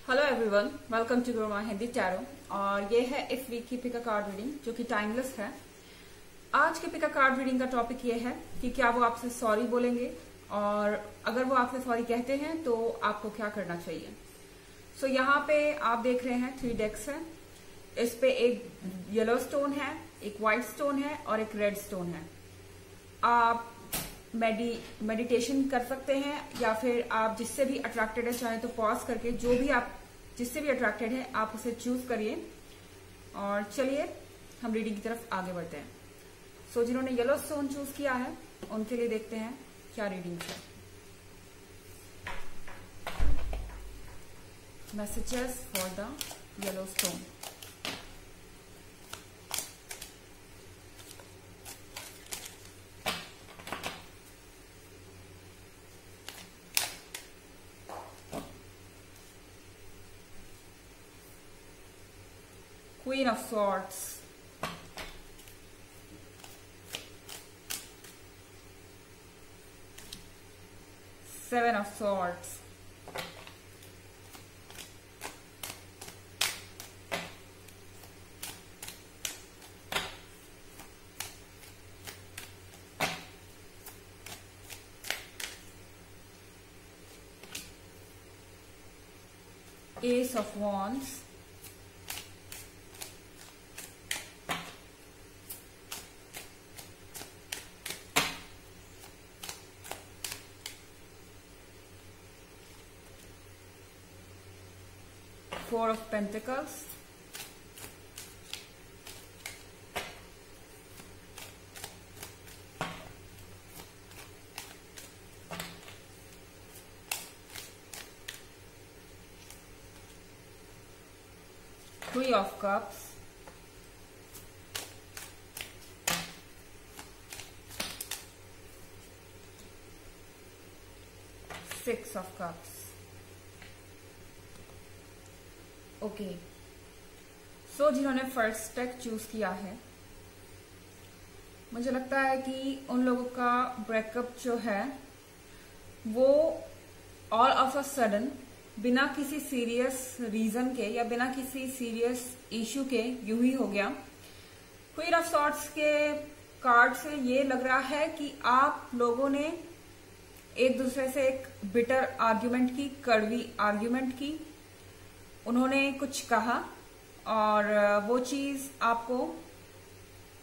Hello everyone, welcome to Guruma Hindi tarot. और ये है इस वीक की पिका कार्ड रीडिंग जो कि टाइमलेस है। आज के पिका कार्ड रीडिंग का टॉपिक ये है कि क्या वो आपसे सॉरी बोलेंगे और अगर वो आपसे सॉरी कहते हैं तो आपको क्या करना चाहिए। सो यहाँ पे आप देख रहे हैं 3 डेक्स है। इस पे एक येलो स्टोन है, एक व्हाइट स्टोन है और एक रेड स्टोन है। आप मेडिटेशन कर सकते हैं या फिर आप जिससे भी अट्रैक्टेड है चाहे तो पॉज करके जो भी आप जिससे भी अट्रैक्टेड है आप उसे चूज करिए। और चलिए हम रीडिंग की तरफ आगे बढ़ते हैं। सो जिन्होंने येलो स्टोन चूज किया है उनके लिए देखते हैं क्या रीडिंग है। Messages for the yellow stone. Queen of Swords, Seven of Swords, Ace of Wands, Four of Pentacles, Three of Cups, Six of Cups। Okay, so जिन्होंने फर्स्ट टेक चूज किया है मुझे लगता है कि उन लोगों का ब्रेकअप जो है वो ऑल ऑफ अ सडन बिना किसी सीरियस रीजन के या बिना किसी सीरियस इश्यू के यूं ही हो गया। क्वीन ऑफ सॉर्ड्स के कार्ड से ये लग रहा है कि आप लोगों ने एक दूसरे से एक बिटर आर्ग्यूमेंट की, कड़वी आर्ग्यूमेंट की। उन्होंने कुछ कहा और वो चीज आपको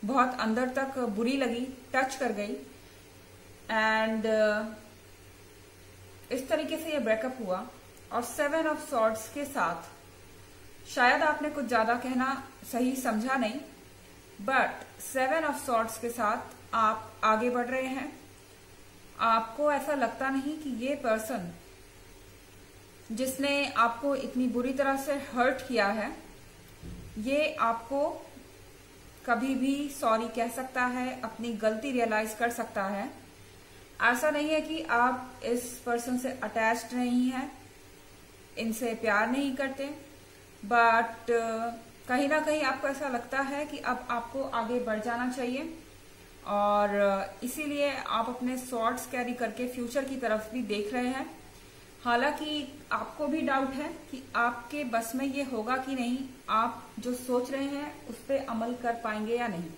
बहुत अंदर तक बुरी लगी, टच कर गई एंड इस तरीके से ये ब्रेकअप हुआ। और 7 ऑफ सॉर्ड्स के साथ शायद आपने कुछ ज्यादा कहना सही समझा नहीं, बट 7 ऑफ सॉर्ड्स के साथ आप आगे बढ़ रहे हैं। आपको ऐसा लगता नहीं कि ये पर्सन जिसने आपको इतनी बुरी तरह से हर्ट किया है ये आपको कभी भी सॉरी कह सकता है, अपनी गलती रियलाइज कर सकता है। ऐसा नहीं है कि आप इस पर्सन से अटैच्ड नहीं हैं, इनसे प्यार नहीं करते, बट कहीं ना कहीं आपको ऐसा लगता है कि अब आपको आगे बढ़ जाना चाहिए और इसीलिए आप अपने सॉर्ड्स कैरी करके फ्यूचर की तरफ भी देख रहे हैं। हालांकि आपको भी डाउट है कि आपके बस में ये होगा कि नहीं, आप जो सोच रहे हैं उस पर अमल कर पाएंगे या नहीं।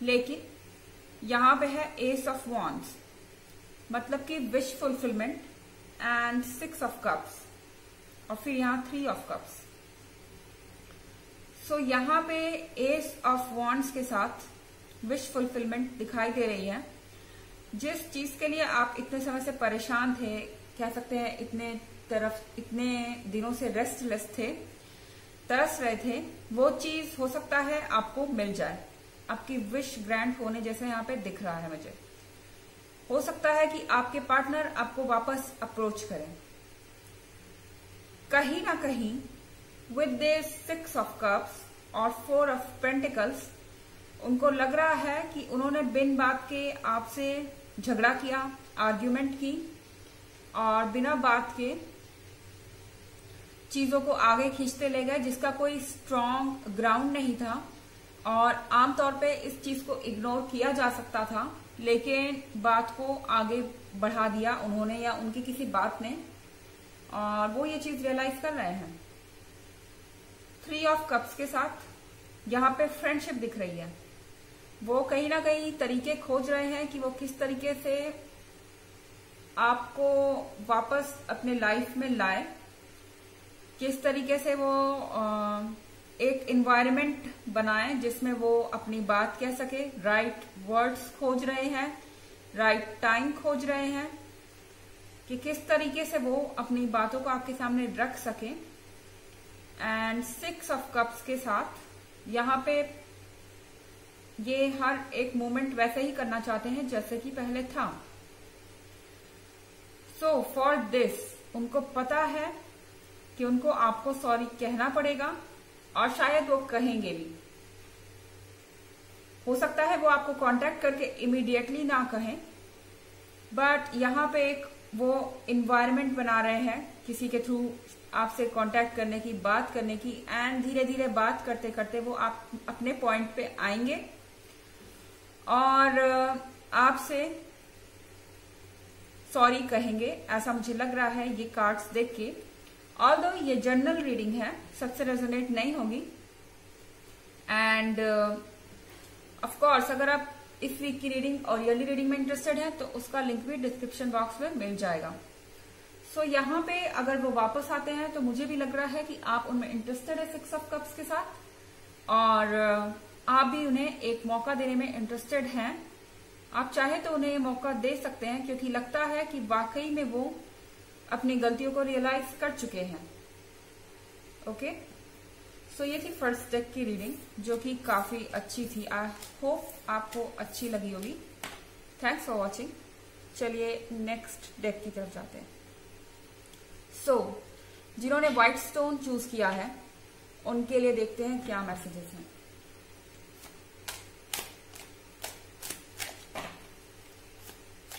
लेकिन यहां पे है एस ऑफ वॉन्ड्स, मतलब कि wish fulfilment and 6 of cups और फिर यहां 3 ऑफ कप्स। सो यहां पे एस ऑफ वॉन्ड्स के साथ विश फुलफिलमेंट दिखाई दे रही है। जिस चीज के लिए आप इतने समय से परेशान थे, कह सकते हैं इतने दिनों से रेस्टलेस थे, तरस रहे थे, वो चीज हो सकता है आपको मिल जाए। आपकी विश ग्रांट होने जैसे यहाँ पे दिख रहा है मुझे। हो सकता है कि आपके पार्टनर आपको वापस अप्रोच करें। कहीं ना कहीं विद दिस 6 ऑफ कप्स और 4 ऑफ पेंटिकल्स उनको लग रहा है कि उन्होंने बिन बात के आपसे झगड़ा किया, आर्ग्यूमेंट की और बिना बात के चीजों को आगे खींचते ले गए जिसका कोई स्ट्रॉन्ग ग्राउंड नहीं था। और आमतौर पे इस चीज को इग्नोर किया जा सकता था, लेकिन बात को आगे बढ़ा दिया उन्होंने या उनकी किसी बात ने। और वो ये चीज रियलाइज कर रहे हैं। 3 ऑफ कप्स के साथ यहाँ पे फ्रेंडशिप दिख रही है। वो कहीं ना कहीं तरीके खोज रहे हैं कि वो किस तरीके से आपको वापस अपने लाइफ में लाए, किस तरीके से वो एक एनवायरनमेंट बनाए जिसमें वो अपनी बात कह सके। राइट वर्ड्स खोज रहे हैं, राइट टाइम खोज रहे हैं कि किस तरीके से वो अपनी बातों को आपके सामने रख सके। एंड 6 ऑफ कप्स के साथ यहाँ पे ये हर एक मोमेंट वैसे ही करना चाहते हैं जैसे कि पहले था। सो फॉर दिस उनको पता है कि उनको आपको सॉरी कहना पड़ेगा और शायद वो कहेंगे भी। हो सकता है वो आपको कांटेक्ट करके इमीडिएटली ना कहें, बट यहाँ पे एक वो इन्वायरमेंट बना रहे हैं किसी के थ्रू आपसे कांटेक्ट करने की, बात करने की। एंड धीरे धीरे बात करते करते वो आप अपने पॉइंट पे आएंगे और आपसे सॉरी कहेंगे, ऐसा मुझे लग रहा है ये कार्ड्स देख के। ऑल्दो ये जनरल रीडिंग है, सबसे रेजोनेट नहीं होगी। एंड ऑफ कोर्स अगर आप इस वीक की रीडिंग और ईयरली रीडिंग में इंटरेस्टेड हैं तो उसका लिंक भी डिस्क्रिप्शन बॉक्स में मिल जाएगा। सो यहाँ पे अगर वो वापस आते हैं तो मुझे भी लग रहा है कि आप उनमें इंटरेस्टेड है 6 ऑफ कप्स के साथ, और आप भी उन्हें एक मौका देने में इंटरेस्टेड हैं। आप चाहे तो उन्हें मौका दे सकते हैं क्योंकि लगता है कि वाकई में वो अपनी गलतियों को रियलाइज कर चुके हैं। ओके, सो ये थी फर्स्ट डेक की रीडिंग जो कि काफी अच्छी थी। आई होप आपको अच्छी लगी होगी। Thanks for watching. चलिए नेक्स्ट डेक की तरफ जाते हैं। सो जिन्होंने व्हाइट स्टोन चूज किया है उनके लिए देखते हैं क्या मैसेजेस हैं।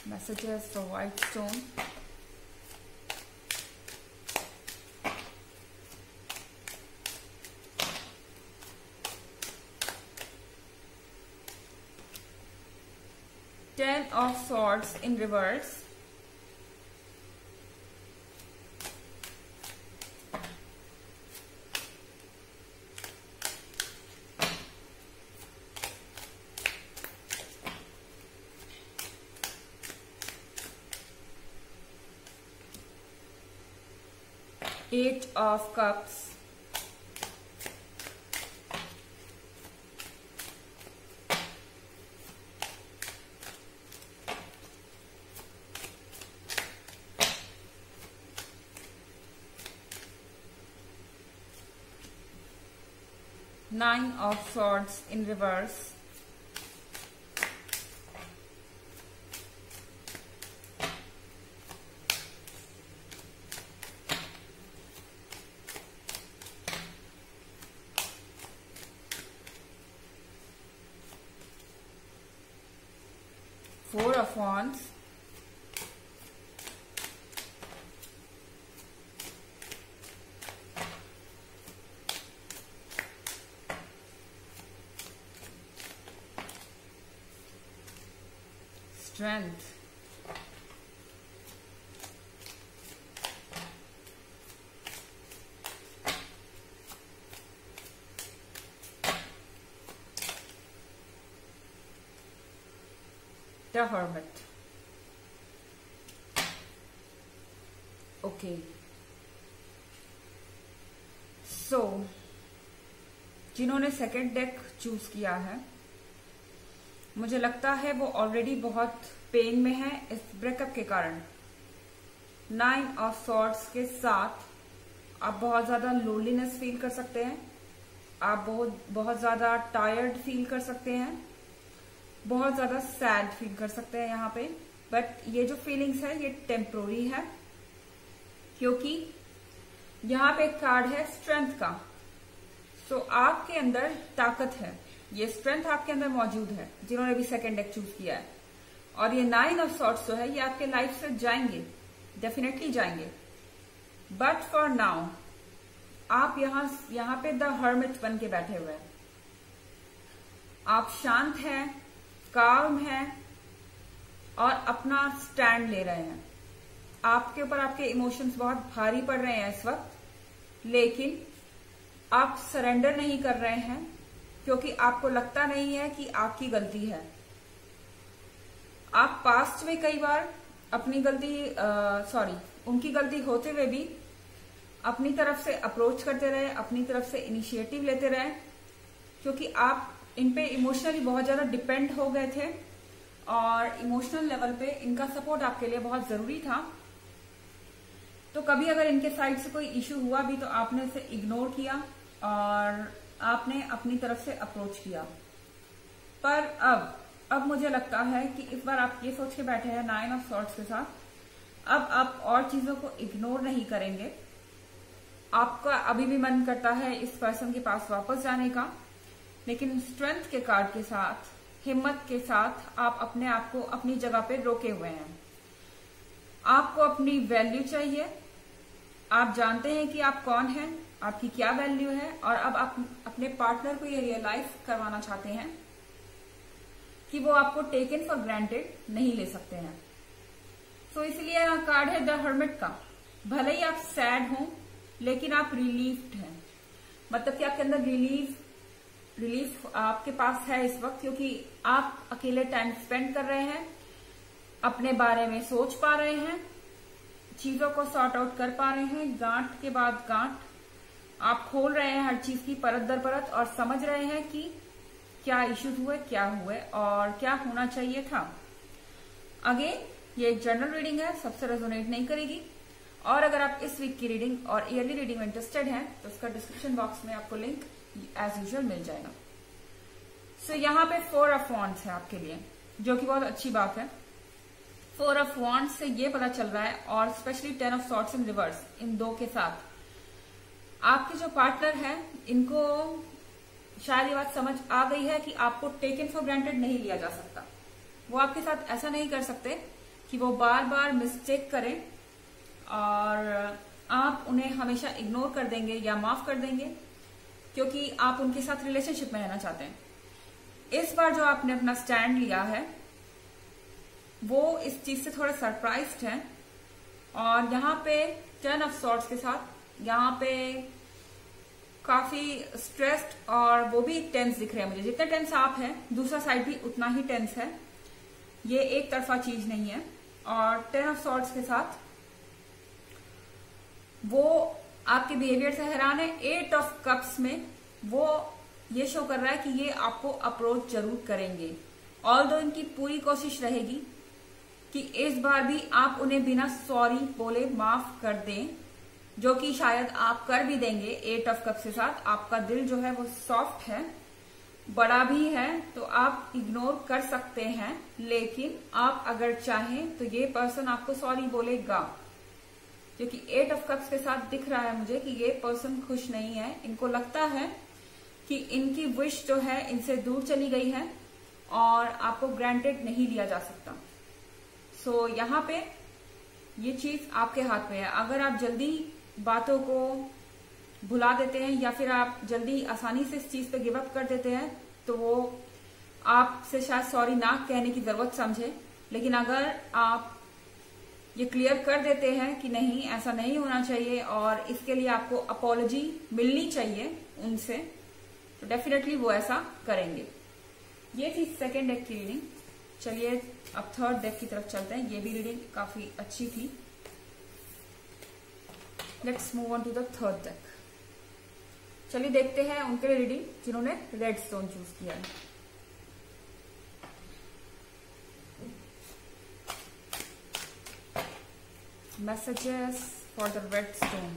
Messages for white stone. Ten of Swords in reverse. Eight of Cups. Nine of Swords in reverse. Four of Wands. Strength. The Hermit. Okay. So, जिन्होंने सेकेंड डेक चूज किया है मुझे लगता है वो ऑलरेडी बहुत पेन में है इस ब्रेकअप के कारण। 9 ऑफ सॉर्ड्स के साथ आप बहुत ज्यादा लोनलीनेस फील कर सकते हैं, आप बहुत ज्यादा टायर्ड फील कर सकते हैं, बहुत ज्यादा सैड फील कर सकते हैं यहाँ पे। बट ये जो फीलिंग्स है ये टेम्पोररी है क्योंकि यहाँ पे एक कार्ड है स्ट्रेंथ का। सो आपके अंदर ताकत है, ये स्ट्रेंथ आपके अंदर मौजूद है जिन्होंने भी सेकेंड डेक चूज किया है। और ये 9 ऑफ सॉर्ड्स जो है ये आपके लाइफ से जाएंगे, डेफिनेटली जाएंगे। बट फॉर नाउ आप यहाँ पे द हर्मिट बन के बैठे हुए हैं। आप शांत हैं, काम हैं और अपना स्टैंड ले रहे हैं। आपके ऊपर आपके इमोशंस बहुत भारी पड़ रहे हैं इस वक्त, लेकिन आप सरेंडर नहीं कर रहे हैं क्योंकि आपको लगता नहीं है कि आपकी गलती है। आप पास्ट में कई बार अपनी गलती उनकी गलती होते हुए भी अपनी तरफ से अप्रोच करते रहे, अपनी तरफ से इनिशिएटिव लेते रहे, क्योंकि आप इन पे इमोशनली बहुत ज्यादा डिपेंड हो गए थे और इमोशनल लेवल पे इनका सपोर्ट आपके लिए बहुत जरूरी था। तो कभी अगर इनके साइड से कोई इश्यू हुआ भी तो आपने इसे इग्नोर किया और आपने अपनी तरफ से अप्रोच किया। पर अब मुझे लगता है कि इस बार आप ये सोच के बैठे हैं 9 ऑफ सॉर्ड्स के साथ, अब आप और चीजों को इग्नोर नहीं करेंगे। आपका अभी भी मन करता है इस पर्सन के पास वापस जाने का, लेकिन स्ट्रेंथ के कार्ड के साथ, हिम्मत के साथ आप अपने आप को अपनी जगह पे रोके हुए हैं। आपको अपनी वैल्यू चाहिए, आप जानते हैं कि आप कौन हैं, आपकी क्या वैल्यू है, और अब आप अपने पार्टनर को ये रियलाइज करवाना चाहते हैं कि वो आपको टेकन फॉर ग्रांटेड नहीं ले सकते हैं। तो इसलिए यहाँ कार्ड है द हर्मिट का। भले ही आप सैड हो लेकिन आप रिलीफ्ड हैं, मतलब कि आपके अंदर रिलीफ आपके पास है इस वक्त, क्योंकि आप अकेले टाइम स्पेंड कर रहे हैं, अपने बारे में सोच पा रहे हैं, चीजों को सॉर्ट आउट कर पा रहे हैं, गांठ के बाद गांठ आप खोल रहे हैं हर चीज की परत दर परत, और समझ रहे हैं कि क्या इश्यूज हुए, क्या हुए और क्या होना चाहिए था। अगेन ये एक जनरल रीडिंग है, सबसे रेजोनेट नहीं करेगी। और अगर आप इस वीक की रीडिंग और ईयरली रीडिंग में इंटरेस्टेड हैं तो उसका डिस्क्रिप्शन बॉक्स में आपको लिंक एज यूजुअल मिल जाएगा। सो यहाँ पे 4 ऑफ वॉन्ड्स है आपके लिए, जो कि बहुत अच्छी बात है। 4 ऑफ वॉन्ड्स से ये पता चल रहा है, और specially 10 of swords in reverse, इन दो के साथ आपके जो पार्टनर है इनको शायद ये बात समझ आ गई है कि आपको टेकन फॉर ग्रांटेड नहीं लिया जा सकता। वो आपके साथ ऐसा नहीं कर सकते कि वो बार बार मिस्टेक करें और आप उन्हें हमेशा इग्नोर कर देंगे या माफ कर देंगे, क्योंकि आप उनके साथ रिलेशनशिप में रहना चाहते हैं। इस बार जो आपने अपना स्टैंड लिया है वो इस चीज से थोड़े सरप्राइज्ड हैं, और यहाँ पे 10 ऑफ सॉर्ड्स के साथ यहाँ पे काफी स्ट्रेस्ड और वो भी टेंस दिख रहे हैं मुझे। जितने टेंस आप हैं दूसरा साइड भी उतना ही टेंस है, ये एक तरफा चीज नहीं है। और 10 ऑफ सॉर्ड्स के साथ वो आपके बिहेवियर से हैरान है। 8 ऑफ कप्स में वो ये शो कर रहा है कि ये आपको अप्रोच जरूर करेंगे, ऑल्दो इनकी पूरी कोशिश रहेगी कि इस बार भी आप उन्हें बिना सॉरी बोले माफ कर दें, जो कि शायद आप कर भी देंगे। 8 ऑफ कप्स के साथ आपका दिल जो है वो सॉफ्ट है, बड़ा भी है, तो आप इग्नोर कर सकते हैं, लेकिन आप अगर चाहें तो ये पर्सन आपको सॉरी बोलेगा, क्योंकि 8 ऑफ कप्स के साथ दिख रहा है मुझे कि ये पर्सन खुश नहीं है। इनको लगता है कि इनकी विश जो है इनसे दूर चली गई है और आपको ग्रांटेड नहीं लिया जा सकता। सो यहाँ पे ये चीज आपके हाथ में है। अगर आप जल्दी बातों को भुला देते हैं या फिर आप जल्दी आसानी से इस चीज पे गिव अप कर देते हैं तो वो आपसे शायद सॉरी ना कहने की जरूरत समझे, लेकिन अगर आप ये क्लियर कर देते हैं कि नहीं ऐसा नहीं होना चाहिए और इसके लिए आपको अपॉलॉजी मिलनी चाहिए उनसे, तो डेफिनेटली वो ऐसा करेंगे। ये थी सेकेंड डेक की रीडिंग। चलिए अब थर्ड डेक की तरफ चलते हैं। ये भी रीडिंग काफी अच्छी थी। Let's move on to the third deck. चलिए देखते हैं उनके लिए रीडिंग जिन्होंने रेड स्टोन चूज किया है। Messages for the red stone.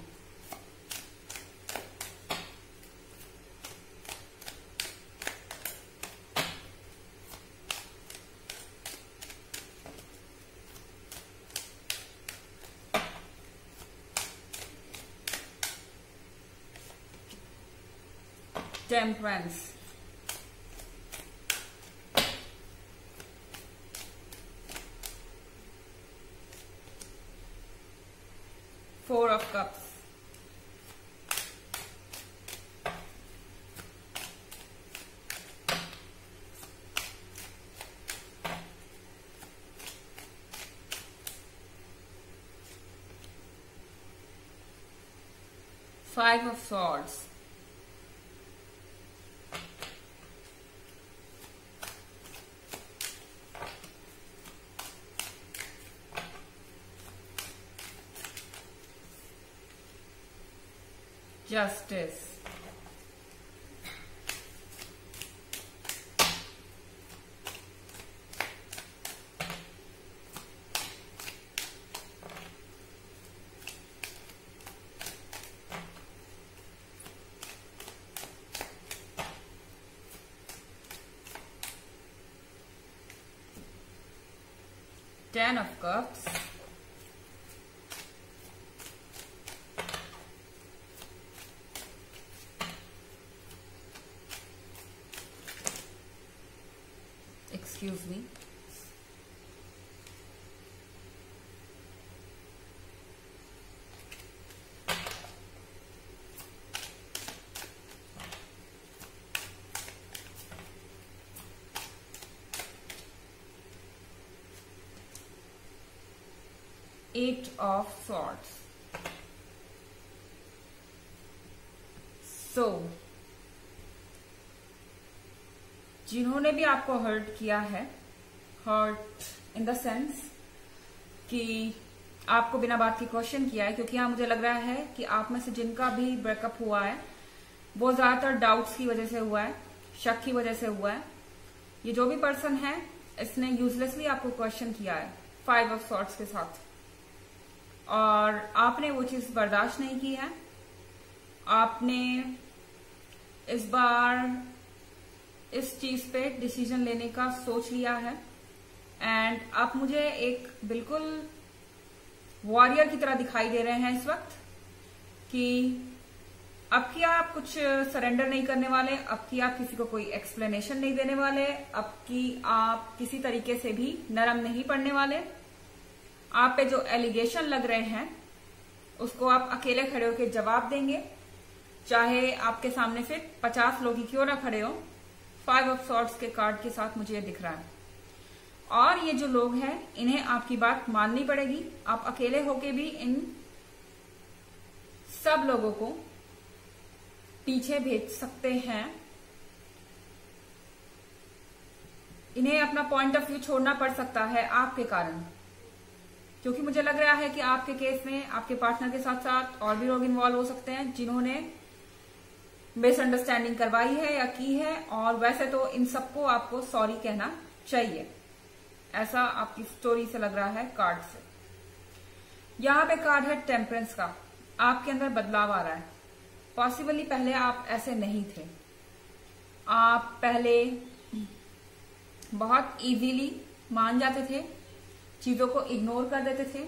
Temperance. Four of Cups. 5 of swords, Justice, Ten of Cups, excuse me, Eight of Swords. So, जिन्होंने भी आपको हर्ट किया है, हर्ट इन द सेंस कि आपको बिना बात के क्वेश्चन किया है, क्योंकि यहाँ मुझे लग रहा है कि आप में से जिनका भी ब्रेकअप हुआ है वो ज्यादातर डाउट्स की वजह से हुआ है, शक की वजह से हुआ है। ये जो भी पर्सन है इसने यूजलेसली आपको क्वेश्चन किया है 5 ऑफ सॉर्ड्स के साथ, और आपने वो चीज बर्दाश्त नहीं की है। आपने इस बार इस चीज पे डिसीजन लेने का सोच लिया है, एंड आप मुझे एक बिल्कुल वॉरियर की तरह दिखाई दे रहे हैं इस वक्त कि अब की आप कुछ सरेंडर नहीं करने वाले, अब की आप किसी को कोई एक्सप्लेनेशन नहीं देने वाले, अब की आप किसी तरीके से भी नरम नहीं पड़ने वाले। आप पे जो एलिगेशन लग रहे हैं उसको आप अकेले खड़े होकर जवाब देंगे, चाहे आपके सामने फिर 50 लोग ही क्यों ना खड़े हो। 5 ऑफ सॉर्ड्स के कार्ड के साथ मुझे ये दिख रहा है, और ये जो लोग हैं इन्हें आपकी बात माननी पड़ेगी। आप अकेले होके भी इन सब लोगों को पीछे भेज सकते हैं। इन्हें अपना पॉइंट ऑफ व्यू छोड़ना पड़ सकता है आपके कारण, क्योंकि मुझे लग रहा है कि आपके केस में आपके पार्टनर के साथ साथ और भी लोग इन्वॉल्व हो सकते हैं जिन्होंने मिसअंडरस्टैंडिंग करवाई है या की है, और वैसे तो इन सबको आपको सॉरी कहना चाहिए, ऐसा आपकी स्टोरी से लग रहा है कार्ड से। यहां पे कार्ड है टेम्परेंस का। आपके अंदर बदलाव आ रहा है। पॉसिबली पहले आप ऐसे नहीं थे, आप पहले बहुत इजीली मान जाते थे, चीजों को इग्नोर कर देते थे,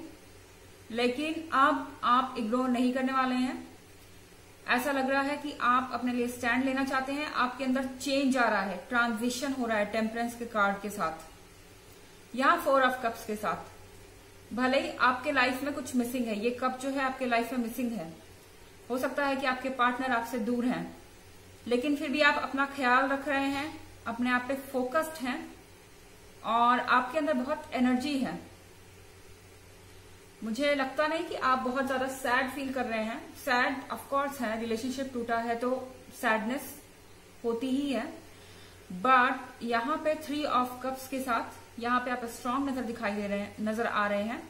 लेकिन अब आप इग्नोर नहीं करने वाले हैं। ऐसा लग रहा है कि आप अपने लिए स्टैंड लेना चाहते हैं। आपके अंदर चेंज आ रहा है, ट्रांजिशन हो रहा है टेम्परेंस के कार्ड के साथ। यहाँ 4 ऑफ कप्स के साथ भले ही आपके लाइफ में कुछ मिसिंग है, ये कप जो है आपके लाइफ में मिसिंग है। हो सकता है कि आपके पार्टनर आपसे दूर हैं, लेकिन फिर भी आप अपना ख्याल रख रहे हैं, अपने आप पे फोकस्ड हैं, और आपके अंदर बहुत एनर्जी है। मुझे लगता नहीं कि आप बहुत ज्यादा सैड फील कर रहे हैं। सैड ऑफ कोर्स है, रिलेशनशिप टूटा है तो सैडनेस होती ही है, बट यहाँ पे 3 ऑफ कप्स के साथ यहाँ पे आप स्ट्रांग नजर आ रहे हैं।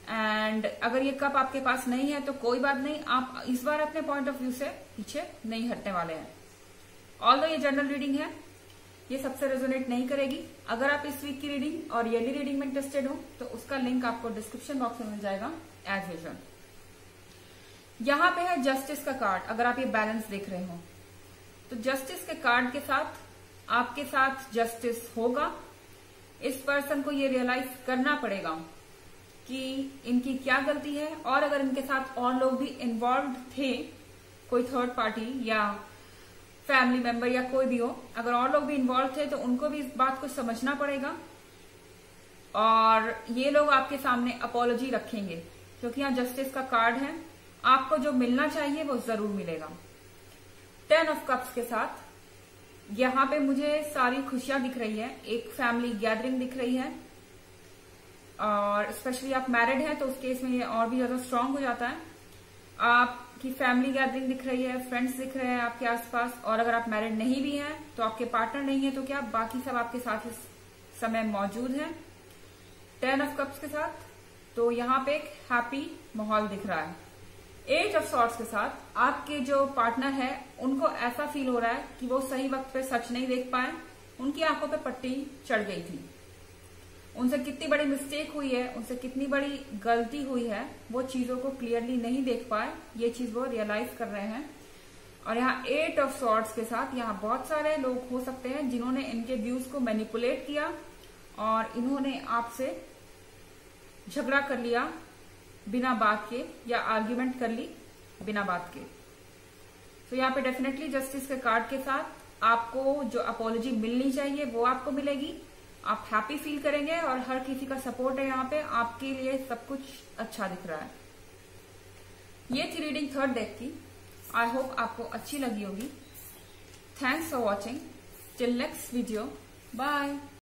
एंड अगर ये कप आपके पास नहीं है तो कोई बात नहीं, आप इस बार अपने पॉइंट ऑफ व्यू से पीछे नहीं हटने वाले हैं। ऑल्दो ये जनरल रीडिंग है, ये सबसे रेजोनेट नहीं करेगी। अगर आप इस वीक की रीडिंग और ईयरली रीडिंग में इंटरेस्टेड हो तो उसका लिंक आपको डिस्क्रिप्शन बॉक्स में मिल जाएगा एज यूजुअल। यहाँ पे है जस्टिस का कार्ड। अगर आप ये बैलेंस देख रहे हो तो जस्टिस के कार्ड के साथ आपके साथ जस्टिस होगा। इस पर्सन को ये रियलाइज करना पड़ेगा कि इनकी क्या गलती है, और अगर इनके साथ और लोग भी इन्वॉल्व थे, कोई थर्ड पार्टी या फैमिली मेंबर या कोई भी हो, अगर और लोग भी इन्वॉल्व थे तो उनको भी इस बात को समझना पड़ेगा, और ये लोग आपके सामने अपॉलॉजी रखेंगे, क्योंकि यहाँ जस्टिस का कार्ड है। आपको जो मिलना चाहिए वो जरूर मिलेगा। 10 ऑफ कप्स के साथ यहाँ पे मुझे सारी खुशियां दिख रही है, एक फैमिली गैदरिंग दिख रही है, और स्पेशली आप मैरिड हैं तो उस केस में ये और भी ज्यादा स्ट्रांग हो जाता है। आप कि फैमिली गैदरिंग दिख रही है, फ्रेंड्स दिख रहे हैं आपके आसपास, और अगर आप मैरिड नहीं भी हैं तो आपके पार्टनर नहीं है तो क्या बाकी सब आपके साथ इस समय मौजूद हैं। 10 ऑफ कप्स के साथ तो यहाँ पे एक हैप्पी माहौल दिख रहा है। 8 ऑफ सॉर्ड्स के साथ आपके जो पार्टनर है उनको ऐसा फील हो रहा है कि वो सही वक्त पे सच नहीं देख पाए, उनकी आंखों पे पट्टी चढ़ गई थी, उनसे कितनी बड़ी मिस्टेक हुई है, उनसे कितनी बड़ी गलती हुई है, वो चीजों को क्लियरली नहीं देख पाए, ये चीज वो रियलाइज कर रहे हैं। और यहाँ 8 ऑफ सॉर्ड्स के साथ यहाँ बहुत सारे लोग हो सकते हैं जिन्होंने इनके व्यूज को मैनिपुलेट किया और इन्होंने आपसे झगड़ा कर लिया बिना बात के, या आर्ग्यूमेंट कर ली बिना बात के। तो यहाँ पे डेफिनेटली जस्टिस के कार्ड के साथ आपको जो अपॉलॉजी मिलनी चाहिए वो आपको मिलेगी, आप हैप्पी फील करेंगे और हर किसी का सपोर्ट है यहाँ पे, आपके लिए सब कुछ अच्छा दिख रहा है। ये थी रीडिंग थर्ड डेक की। आई होप आपको अच्छी लगी होगी। Thanks for watching. Till next video, bye.